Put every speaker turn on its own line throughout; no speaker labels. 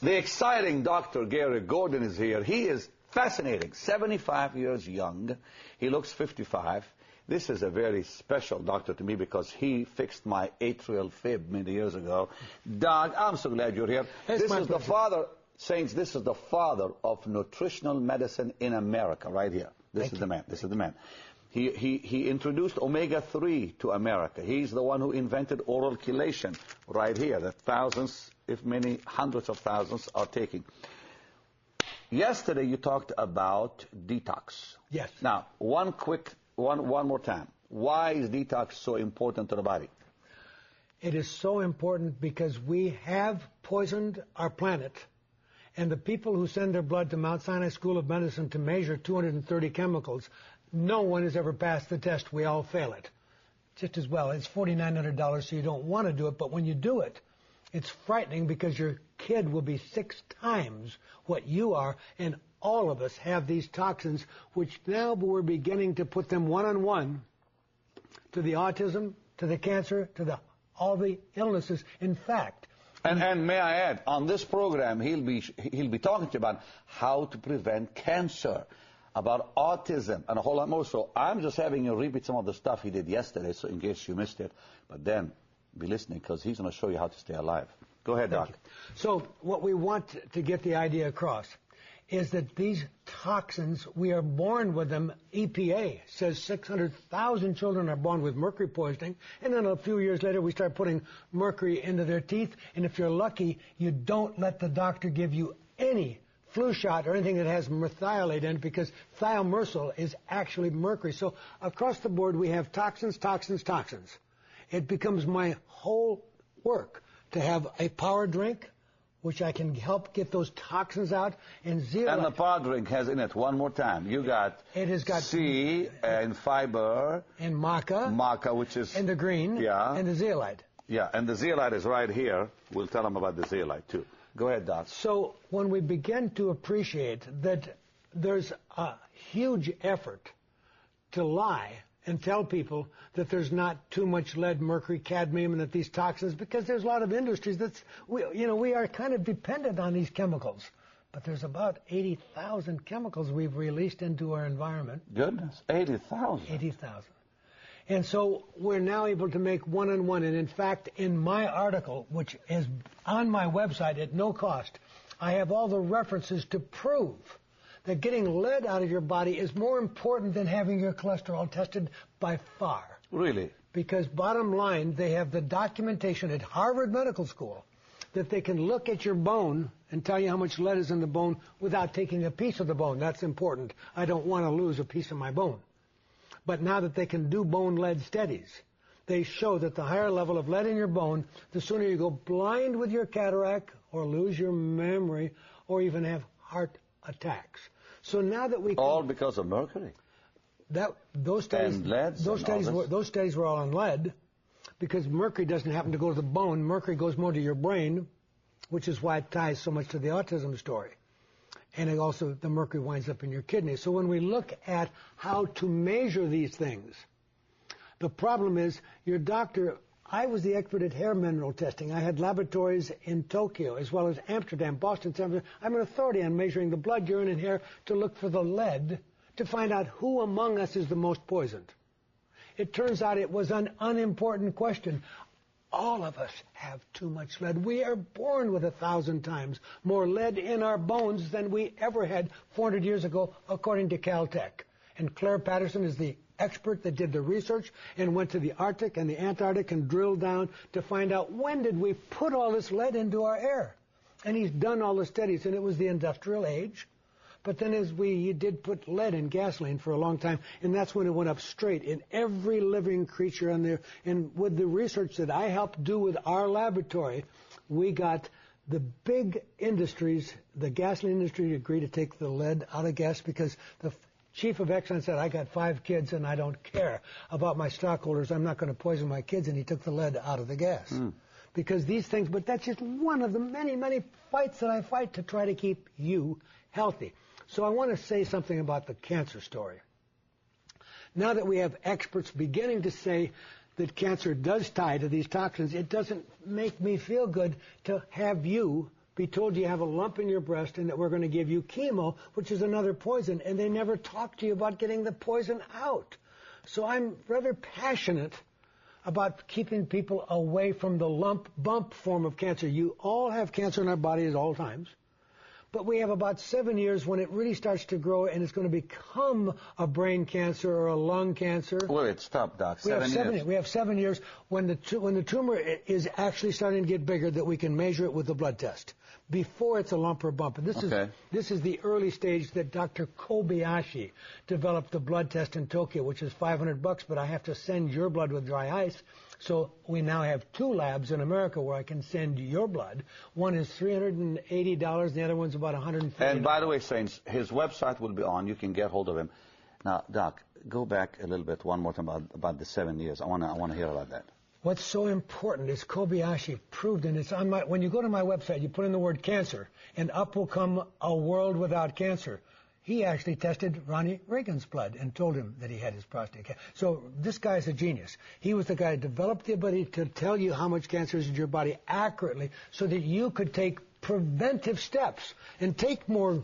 The exciting Dr. Gary Gordon is here. He is fascinating, 75 years young. He looks 55. This is a very special doctor to me because he fixed my atrial fib many years ago. Doc, I'm so glad you're here. This is the father, Saints, this is the father of nutritional medicine in America, right here. This is the man. This is the man. He introduced omega-3 to America. He's the one who invented oral chelation right here that thousands, if many hundreds of thousands, are taking. Yesterday you talked about detox.
Yes.
Now, one more time. Why is detox so important to the body?
It is so important because we have poisoned our planet, and the people who send their blood to Mount Sinai School of Medicine to measure 230 chemicals, no one has ever passed the test. We all fail it. Just as well. It's $4,900, so you don't want to do it, but when you do it, it's frightening because your kid will be 6 times what you are, and all of us have these toxins, which now we're beginning to put them one-on-one to the autism, to the cancer, to all the illnesses. In fact...
And may I add, on this program, he'll be talking to you about how to prevent cancer, about autism, and a whole lot more. So I'm just having you repeat some of the stuff he did yesterday, so in case you missed it. But then, be listening, because he's going to show you how to stay alive. Go ahead, Doc.
So what we want to get the idea across is that these toxins, we are born with them. EPA says 600,000 children are born with mercury poisoning, and then a few years later we start putting mercury into their teeth, and if you're lucky, you don't let the doctor give you any flu shot or anything that has methylate in it, because thimerosal is actually mercury. So across the board we have toxins, toxins, toxins. It becomes my whole work to have a power drink, which I can help get those toxins out. And
the power drink has in it, one more time, you got,
it has got
C and fiber.
And maca.
Maca, which is...
And the green.
Yeah.
And the zeolite.
Yeah, and the zeolite is right here. We'll tell them about the zeolite, too. Go ahead, Doc.
So when we begin to appreciate that there's a huge effort to lie and tell people that there's not too much lead, mercury, cadmium, and that these toxins, because there's a lot of industries we are kind of dependent on these chemicals. But there's about 80,000 chemicals we've released into our environment.
Goodness, 80,000.
80,000. And so we're now able to make one-on-one. And in fact, in my article, which is on my website at no cost, I have all the references to prove that getting lead out of your body is more important than having your cholesterol tested by far.
Really?
Because bottom line, they have the documentation at Harvard Medical School that they can look at your bone and tell you how much lead is in the bone without taking a piece of the bone. That's important. I don't want to lose a piece of my bone. But now that they can do bone lead studies, they show that the higher level of lead in your bone, the sooner you go blind with your cataract or lose your memory or even have heart attacks. So now that we
all because of mercury.
Those studies,
and lead.
Those studies were all on lead, because mercury doesn't happen to go to the bone. Mercury goes more to your brain, which is why it ties so much to the autism story. And it also, the mercury winds up in your kidney. So when we look at how to measure these things, the problem is your doctor. I was the expert at hair mineral testing. I had laboratories in Tokyo as well as Amsterdam, Boston, San Francisco. I'm an authority on measuring the blood, urine, and hair to look for the lead to find out who among us is the most poisoned. It turns out it was an unimportant question. All of us have too much lead. We are born with 1,000 times more lead in our bones than we ever had 400 years ago, according to Caltech. And Claire Patterson is the expert that did the research and went to the Arctic and the Antarctic and drilled down to find out when did we put all this lead into our air. And he's done all the studies, and it was the industrial age. But then he did put lead in gasoline for a long time, and that's when it went up straight in every living creature on there. And with the research that I helped do with our laboratory, we got the big industries, the gasoline industry, to agree to take the lead out of gas, because the chief of Exxon said, I got 5 kids and I don't care about my stockholders. I'm not going to poison my kids. And he took the lead out of the gas. Because these things, but that's just one of the many, many fights that I fight to try to keep you healthy. So I want to say something about the cancer story. Now that we have experts beginning to say that cancer does tie to these toxins, it doesn't make me feel good to have you be told you have a lump in your breast and that we're going to give you chemo, which is another poison, and they never talk to you about getting the poison out. So I'm rather passionate about keeping people away from the lump-bump form of cancer. You all have cancer in our bodies at all times. But we have about 7 years when it really starts to grow and it's going to become a brain cancer or a lung cancer.
Wait, stop, Doc. 7 years.
We have 7 years when the tumor is actually starting to get bigger that we can measure it with a blood test before it's a lump or bump. And this is the early stage that Dr. Kobayashi developed the blood test in Tokyo, which is $500, but I have to send your blood with dry ice. So we now have 2 labs in America where I can send your blood. One is $380, and the other one's about $150.
And by the way, Saints, his website will be on. You can get hold of him. Now, Doc, go back a little bit one more time about the 7 years. I want to hear about that.
What's so important is Kobayashi proved, and it's on when you go to my website, you put in the word cancer, and up will come a world without cancer. He actually tested Ronnie Reagan's blood and told him that he had his prostate cancer. So this guy's a genius. He was the guy who developed the ability to tell you how much cancer is in your body accurately so that you could take preventive steps and take more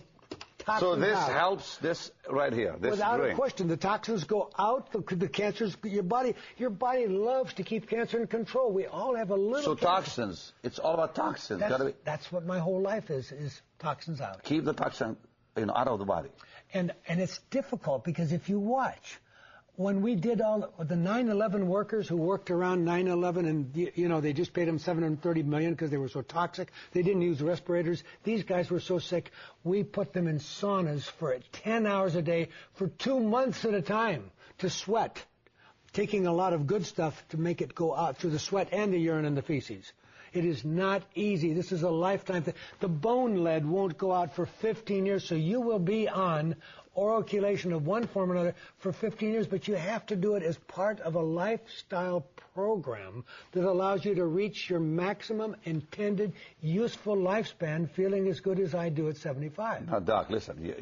toxins
So this
out.
helps this right here. This
Without
drink.
a question, the toxins go out. The cancers, your body loves to keep cancer in control. We all have a little.
So
cancer.
toxins. It's all about toxins.
That's what my whole life is toxins out.
Keep the toxin out of the body.
And it's difficult because if you watch, when we did all the 9/11 workers who worked around 9/11 and they just paid them $730 million because they were so toxic, they didn't use respirators. These guys were so sick, we put them in saunas for 10 hours a day for 2 months at a time to sweat, taking a lot of good stuff to make it go out through the sweat and the urine and the feces. It is not easy. This is a lifetime thing. The bone lead won't go out for 15 years, so you will be on oral chelation of one form or another for 15 years, but you have to do it as part of a lifestyle program that allows you to reach your maximum intended useful lifespan feeling as good as I do at 75.
Now, Doc, listen,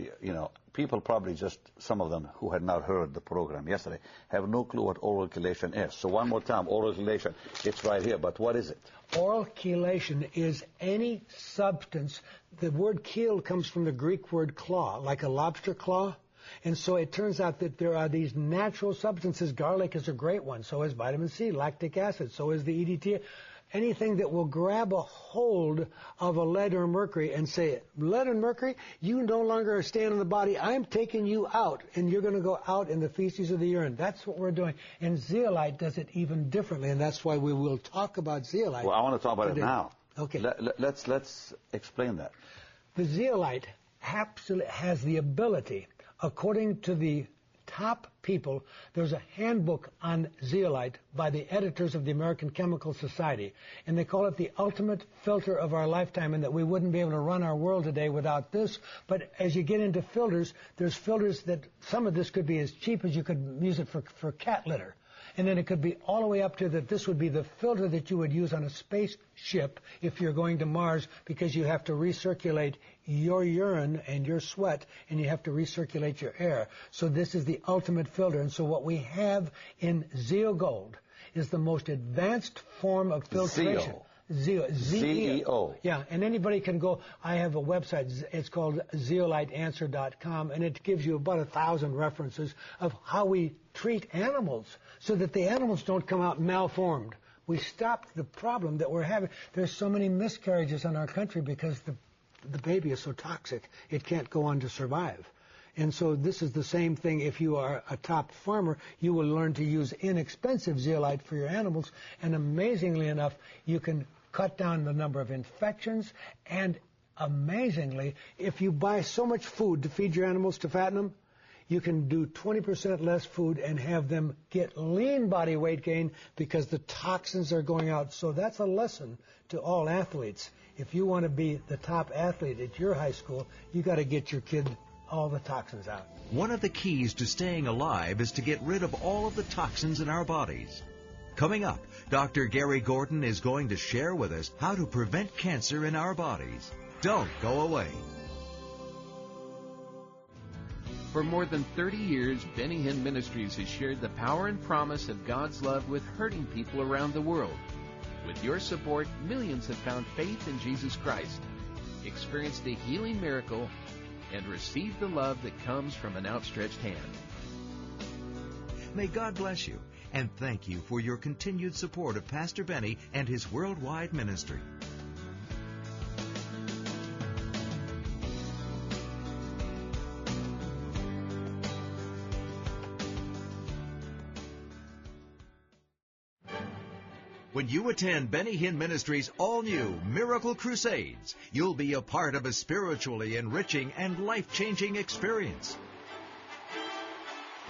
people probably just, some of them who had not heard the program yesterday, have no clue what oral chelation is. So one more time, oral chelation, it's right here, but what is it?
Oral chelation is any substance. The word chel comes from the Greek word claw, like a lobster claw. And so it turns out that there are these natural substances. Garlic is a great one. So is vitamin C, lactic acid. So is the EDTA. Anything that will grab a hold of a lead or mercury and say, lead and mercury, you no longer are staying in the body. I'm taking you out, and you're going to go out in the feces or the urine. That's what we're doing. And zeolite does it even differently, and that's why we will talk about zeolite.
Well, I want to talk about
today.
it now.
Okay.
Let's explain that.
The zeolite absolutely has the ability, according to the top people, there's a handbook on zeolite by the editors of the American Chemical Society, and they call it the ultimate filter of our lifetime, and that we wouldn't be able to run our world today without this. But as you get into filters, there's filters that some of this could be as cheap as you could use it for cat litter. And then it could be all the way up to that this would be the filter that you would use on a spaceship if you're going to Mars, because you have to recirculate your urine and your sweat, and you have to recirculate your air. So this is the ultimate filter. And so what we have in Zeo Gold is the most advanced form of filtration.
ZEO.
Yeah, and anybody can go. I have a website. It's called zeoliteanswer.com, and it gives you about 1,000 references of how we treat animals so that the animals don't come out malformed. We stopped the problem that we're having. There's so many miscarriages in our country because the baby is so toxic, it can't go on to survive. And so this is the same thing. If you are a top farmer, you will learn to use inexpensive zeolite for your animals, and amazingly enough, you can cut down the number of infections, and amazingly, if you buy so much food to feed your animals to fatten them, you can do 20% less food and have them get lean body weight gain because the toxins are going out. So that's a lesson to all athletes. If you want to be the top athlete at your high school, you got to get your kid all the toxins out.
One of the keys to staying alive is to get rid of all of the toxins in our bodies. Coming up, Dr. Gary Gordon is going to share with us how to prevent cancer in our bodies. Don't go away.
For more than 30 years, Benny Hinn Ministries has shared the power and promise of God's love with hurting people around the world. With your support, millions have found faith in Jesus Christ. experienced a healing miracle, and received the love that comes from an outstretched hand.
May God bless you, and thank you for your continued support of Pastor Benny and his worldwide ministry. When you attend Benny Hinn Ministries' all-new Miracle Crusades, you'll be a part of a spiritually enriching and life-changing experience.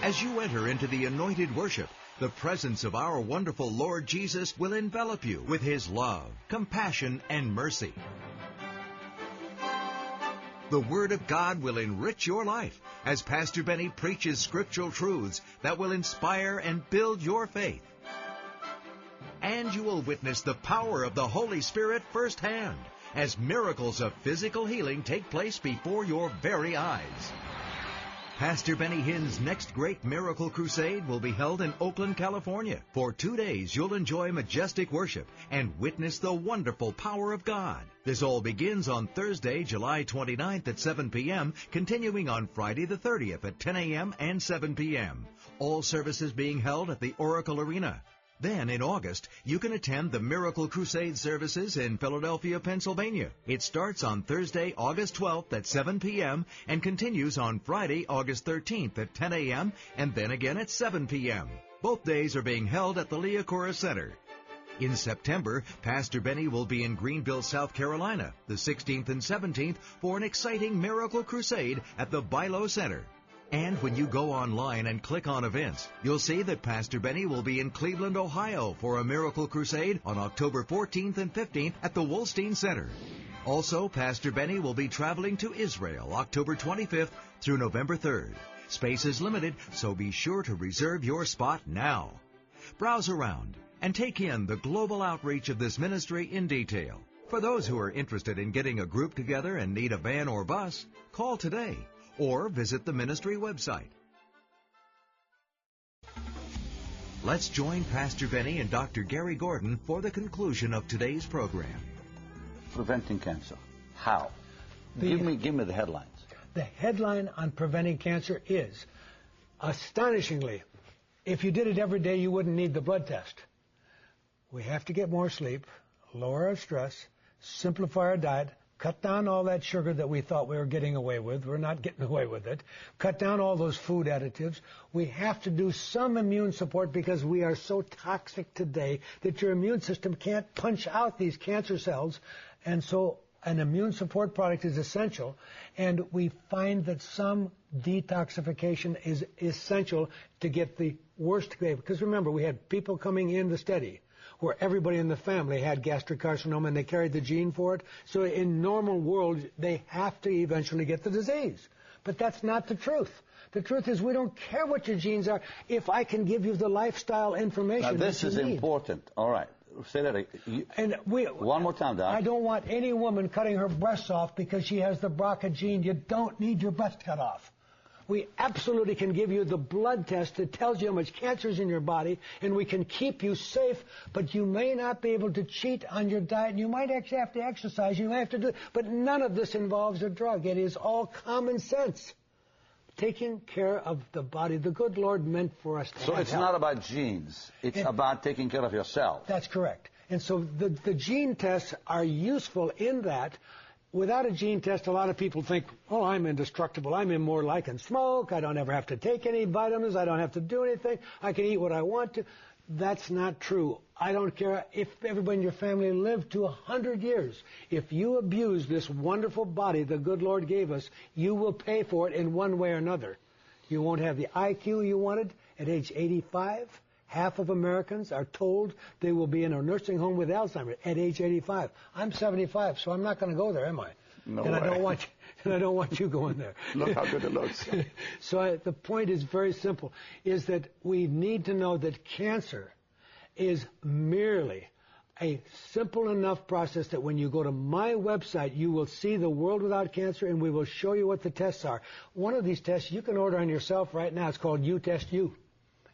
As you enter into the anointed worship, the presence of our wonderful Lord Jesus will envelop you with His love, compassion, and mercy. The Word of God will enrich your life as Pastor Benny preaches scriptural truths that will inspire and build your faith. And you will witness the power of the Holy Spirit firsthand as miracles of physical healing take place before your very eyes. Pastor Benny Hinn's next great Miracle Crusade will be held in Oakland, California. For 2 days, you'll enjoy majestic worship and witness the wonderful power of God. This all begins on Thursday, July 29th at 7 p.m., continuing on Friday the 30th at 10 a.m. and 7 p.m. All services being held at the Oracle Arena. Then, in August, you can attend the Miracle Crusade services in Philadelphia, Pennsylvania. It starts on Thursday, August 12th at 7 p.m. and continues on Friday, August 13th at 10 a.m. and then again at 7 p.m. Both days are being held at the Leocora Center. In September, Pastor Benny will be in Greenville, South Carolina, the 16th and 17th, for an exciting Miracle Crusade at the Bilo Center. And when you go online and click on events, you'll see that Pastor Benny will be in Cleveland, Ohio for a Miracle Crusade on October 14th and 15th at the Wolstein Center. Also, Pastor Benny will be traveling to Israel October 25th through November 3rd. Space is limited, so be sure to reserve your spot now. Browse around and take in the global outreach of this ministry in detail. For those who are interested in getting a group together and need a van or bus, call today or visit the ministry website. Let's join Pastor Benny and Dr. Gary Gordon for the conclusion of today's program.
Preventing cancer. How? Give me the headlines.
The headline on preventing cancer is, astonishingly, if you did it every day, you wouldn't need the blood test. We have to get more sleep, lower our stress, simplify our diet, cut down all that sugar that we thought we were getting away with. We're not getting away with it. Cut down all those food additives. We have to do some immune support because we are so toxic today that your immune system can't punch out these cancer cells. And so an immune support product is essential. And we find that some detoxification is essential to get the worst grade. Because remember, we had people coming in the study where everybody in the family had gastric carcinoma and they carried the gene for it. So in normal world, they have to eventually get the disease. But that's not the truth. The truth is we don't care what your genes are if I can give you the lifestyle information.
Now, this is important. All right. Say that again. One more time, Doc.
I don't want any woman cutting her breasts off because she has the BRCA gene. You don't need your breast cut off. We absolutely can give you the blood test that tells you how much cancer is in your body, and we can keep you safe, but you may not be able to cheat on your diet. You might actually have to exercise. You might have to do it. But none of this involves a drug. It is all common sense. Taking care of the body. The good Lord meant for us to have
So it's not about genes. It's about taking care of yourself.
That's correct. And so the gene tests are useful in that. Without a gene test, a lot of people think, oh, I'm indestructible. I'm immortal. I can smoke. I don't ever have to take any vitamins. I don't have to do anything. I can eat what I want to. That's not true. I don't care if everybody in your family lived to 100 years. If you abuse this wonderful body the good Lord gave us, you will pay for it in one way or another. You won't have the IQ you wanted at age 85. Half of Americans are told they will be in a nursing home with Alzheimer's at age 85. I'm 75, so I'm not going to go there, am I?
No
and
way.
I don't want you going there.
Look how good it looks.
So the point is very simple, is that we need to know that cancer is merely a simple enough process that when you go to my website, you will see the World Without Cancer, and we will show you what the tests are. One of these tests you can order on yourself right now. It's called You Test You.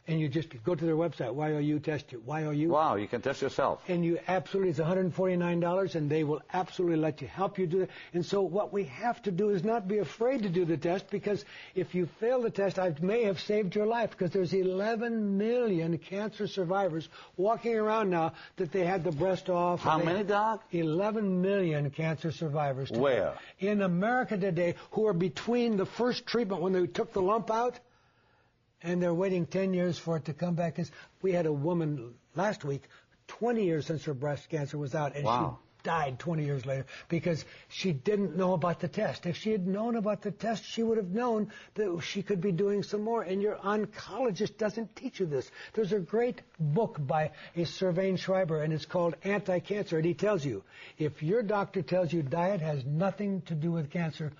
And you just go to their website, YOU test you, YOU.
Wow, you can test yourself.
And you absolutely, it's $149, and they will absolutely let you help you do it. And so what we have to do is not be afraid to do the test, because if you fail the test, I may have saved your life, because there's 11 million cancer survivors walking around now that they had the breast off.
How many, Doc?
11 million cancer survivors today.
Where?
In America today, who are between the first treatment when they took the lump out, and they're waiting 10 years for it to come back. We had a woman last week, 20 years since her breast cancer was out, and
wow.
She died 20 years later because she didn't know about the test. If she had known about the test, she would have known that she could be doing some more, and your oncologist doesn't teach you this. There's a great book by a Sylvain Schreiber, and it's called Anti-Cancer, and he tells you, if your doctor tells you diet has nothing to do with cancer,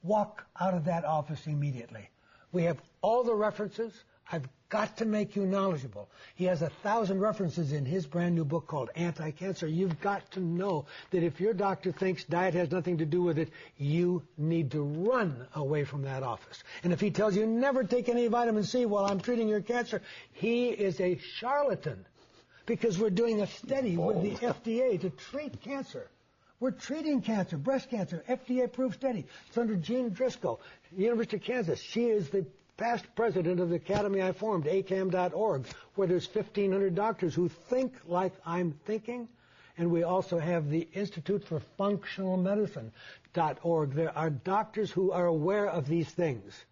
walk out of that office immediately. We have all the references. I've got to make you knowledgeable. He has 1,000 references in his brand new book called Anti-Cancer. You've got to know that if your doctor thinks diet has nothing to do with it, you need to run away from that office. And if he tells you never take any vitamin C while I'm treating your cancer, he is a charlatan, because we're doing a study with the FDA to treat cancer. We're treating cancer, breast cancer, FDA-approved study. It's under Jean Driscoll, University of Kansas. She is the past president of the academy I formed, acam.org, where there's 1,500 doctors who think like I'm thinking. And we also have the Institute for Functional Medicine.org. There are doctors who are aware of these things.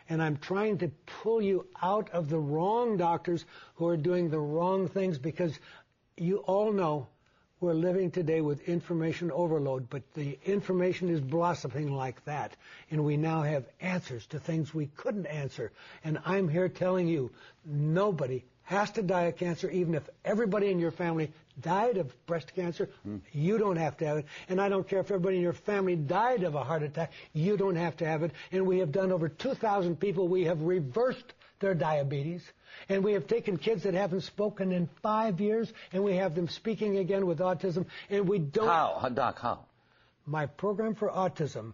And I'm trying to pull you out of the wrong doctors who are doing the wrong things, because you all know we're living today with information overload, but the information is blossoming like that. And we now have answers to things we couldn't answer. And I'm here telling you, nobody has to die of cancer. Even if everybody in your family died of breast cancer, you don't have to have it. And I don't care if everybody in your family died of a heart attack, you don't have to have it. And we have done over 2,000 people. We have reversed their diabetes. And we have taken kids that haven't spoken in 5 years, and we have them speaking again with autism. And we don't...
How? Doc, how?
My program for autism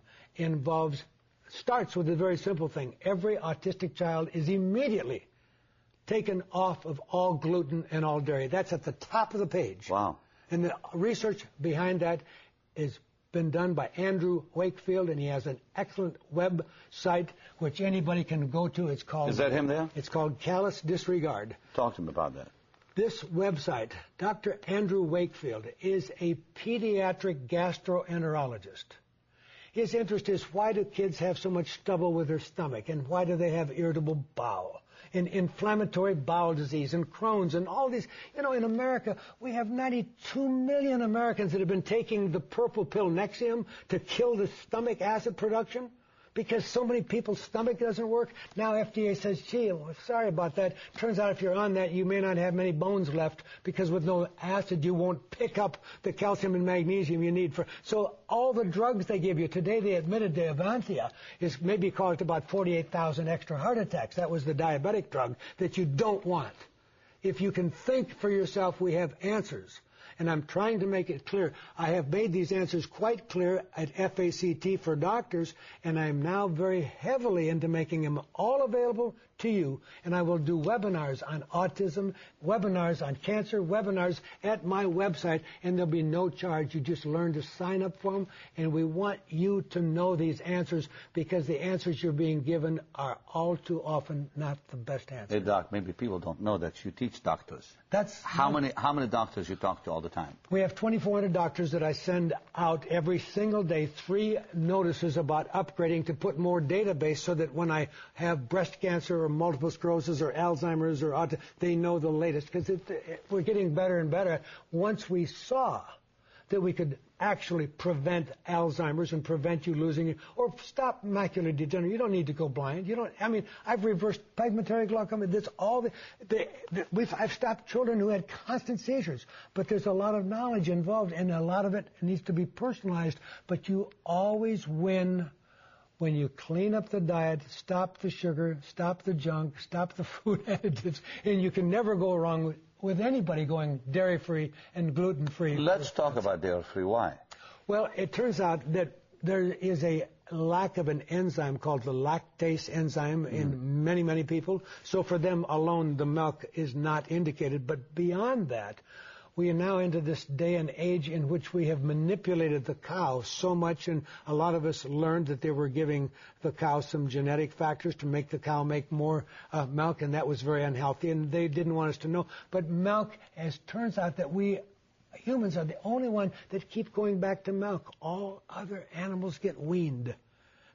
starts with a very simple thing. Every autistic child is immediately taken off of all gluten and all dairy. That's at the top of the page.
Wow.
And the research behind that has been done by Andrew Wakefield, and he has an excellent website which anybody can go to. It's called...
Is that him there?
It's called Callous Disregard.
Talk to him about that.
This website, Dr. Andrew Wakefield, is a pediatric gastroenterologist. His interest is, why do kids have so much trouble with their stomach, and why do they have irritable bowel, and inflammatory bowel disease, and Crohn's, and all these. You know, in America, we have 92 million Americans that have been taking the purple pill Nexium to kill the stomach acid production, because so many people's stomach doesn't work. Now FDA says, gee, sorry about that. Turns out if you're on that, you may not have many bones left, because with no acid, you won't pick up the calcium and magnesium you need for... So all the drugs they give you, today they admitted the Avantia is maybe caused about 48,000 extra heart attacks. That was the diabetic drug that you don't want. If you can think for yourself, we have answers. And I'm trying to make it clear. I have made these answers quite clear at FACT for doctors, and I'm now very heavily into making them all available to you. And I will do webinars on autism, webinars on cancer, webinars at my website, and there'll be no charge. You just learn to sign up for them, and we want you to know these answers, because the answers you're being given are all too often not the best answers.
Hey, Doc, maybe people don't know that you teach doctors.
That's
how many doctors you talk to all the time?
We have 2,400 doctors that I send out every single day, 3 notices about upgrading to put more database, so that when I have breast cancer or multiple sclerosis or Alzheimer's or autism, they know the latest, because we're getting better and better. Once we saw that we could actually prevent Alzheimer's and prevent you losing it, or stop macular degeneration. You don't need to go blind. I've reversed pigmentary glaucoma. That's all. I've stopped children who had constant seizures. But there's a lot of knowledge involved, and a lot of it needs to be personalized. But you always win when you clean up the diet, stop the sugar, stop the junk, stop the food additives, and you can never go wrong with anybody going dairy-free and gluten-free.
Let's talk about dairy-free. Why?
Well, it turns out that there is a lack of an enzyme called the lactase enzyme in many, many people. So for them alone, the milk is not indicated. But beyond that, we are now into this day and age in which we have manipulated the cow so much, and a lot of us learned that they were giving the cow some genetic factors to make the cow make more milk, and that was very unhealthy, and they didn't want us to know. But milk, as turns out, that we humans are the only one that keep going back to milk. All other animals get weaned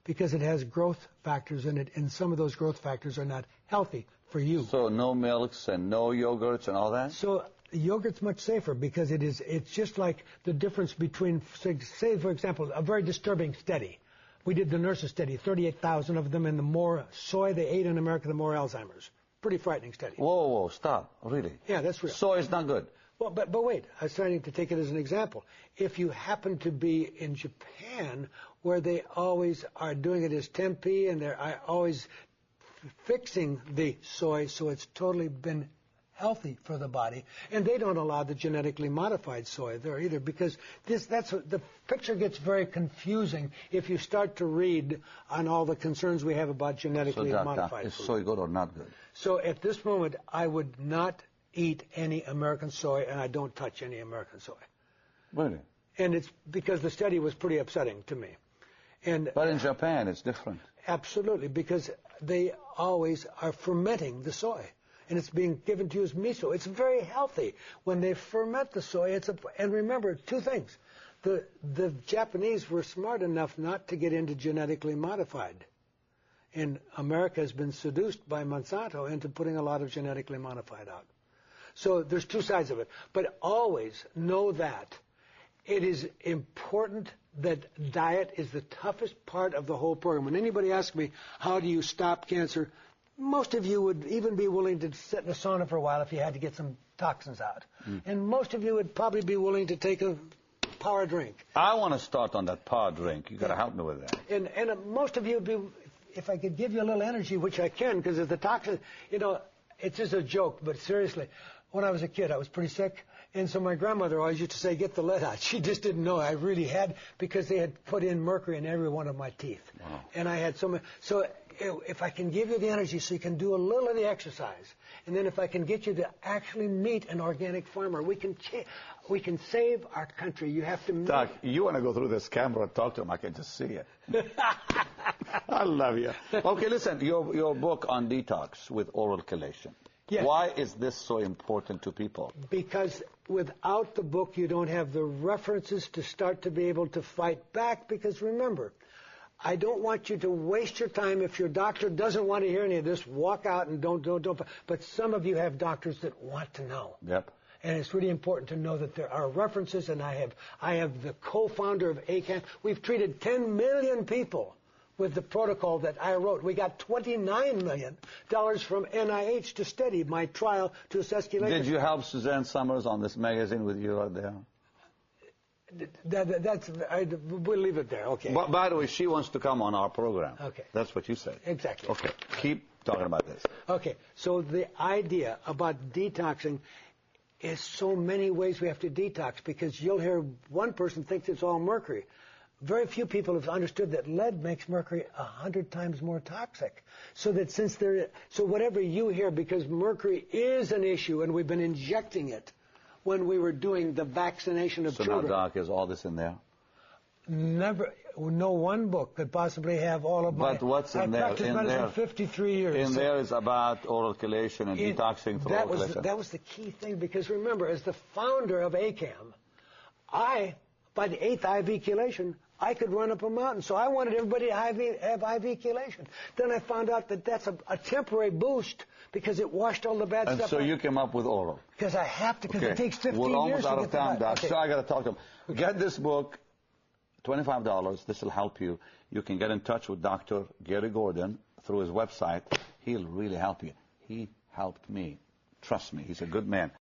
because it has growth factors in it, and some of those growth factors are not healthy for you.
So no milks and no yogurts and all that?
So yogurt's much safer because it's just like the difference between, say, for example, a very disturbing study. We did the nurses study, 38,000 of them, and the more soy they ate in America, the more Alzheimer's. Pretty frightening study.
Whoa, stop. Really?
Yeah, that's real.
Soy is not good.
Well, but wait, I was trying to take it as an example. If you happen to be in Japan, where they always are doing it as tempeh, and they're always fixing the soy so it's totally been healthy for the body, and they don't allow the genetically modified soy there either, because the picture gets very confusing if you start to read on all the concerns we have about genetically modified
is
food.
soy good or not good?
So at this moment, I would not eat any American soy, and I don't touch any American soy.
Really?
And it's because the study was pretty upsetting to me.
But in Japan, it's different.
Absolutely, because they always are fermenting the soy, and it's being given to you as miso. It's very healthy when they ferment the soy. And remember, two things. The Japanese were smart enough not to get into genetically modified. And America has been seduced by Monsanto into putting a lot of genetically modified out. So there's two sides of it. But always know that it is important that diet is the toughest part of the whole program. When anybody asks me, how do you stop cancer, most of you would even be willing to sit in a sauna for a while if you had to get some toxins out. And most of you would probably be willing to take a power drink.
I want to start on that power drink. You've got to help me with that.
And most of you would be, if I could give you a little energy, which I can, because of the toxin, it's just a joke, but seriously, when I was a kid, I was pretty sick. And so my grandmother always used to say, get the lead out. She just didn't know I really had, because they had put in mercury in every one of my teeth.
Wow.
And I had so much. So if I can give you the energy so you can do a little of the exercise, and then if I can get you to actually meet an organic farmer, we can save our country. You have to meet.
Doc, you want to go through this camera and talk to him. I can just see it. I love you. Okay, listen, your book on detox with oral chelation.
Yes.
Why is this so important to people?
Because without the book, you don't have the references to start to be able to fight back. Because remember, I don't want you to waste your time. If your doctor doesn't want to hear any of this, walk out and don't. But some of you have doctors that want to know.
Yep.
And it's really important to know that there are references, and I have the co-founder of ACAM. We've treated 10 million people with the protocol that I wrote. We got $29 million from NIH to study my trial to assess chelation.
Did you help Suzanne Summers on this magazine with you right there?
We'll leave it there. Okay.
But by the way, she wants to come on our program.
Okay.
That's what you said.
Exactly.
Okay. Keep talking about this.
Okay. So the idea about detoxing is so many ways we have to detox, because you'll hear one person thinks it's all mercury. Very few people have understood that lead makes mercury 100 times more toxic. So that so whatever you hear, because mercury is an issue, and we've been injecting it when we were doing the vaccination of children.
So now, Doc, is all this in there?
No one book could possibly have all of my...
But what's in there?
I've practiced medicine 53 years.
In there is about oral chelation and detoxing through oral chelation.
That was the key thing, because remember, as the founder of ACAM, by the 8th IV chelation, I could run up a mountain. So I wanted everybody to have IV chelation. Then I found out that that's a temporary boost, because it washed all the bad stuff out.
And so you came up with oral.
Because I have to, because it takes 15 years.
We're almost out of time, Doc.
Okay.
So I got to talk to him. Get this book, $25. This will help you. You can get in touch with Dr. Gary Gordon through his website. He'll really help you. He helped me. Trust me, he's a good man.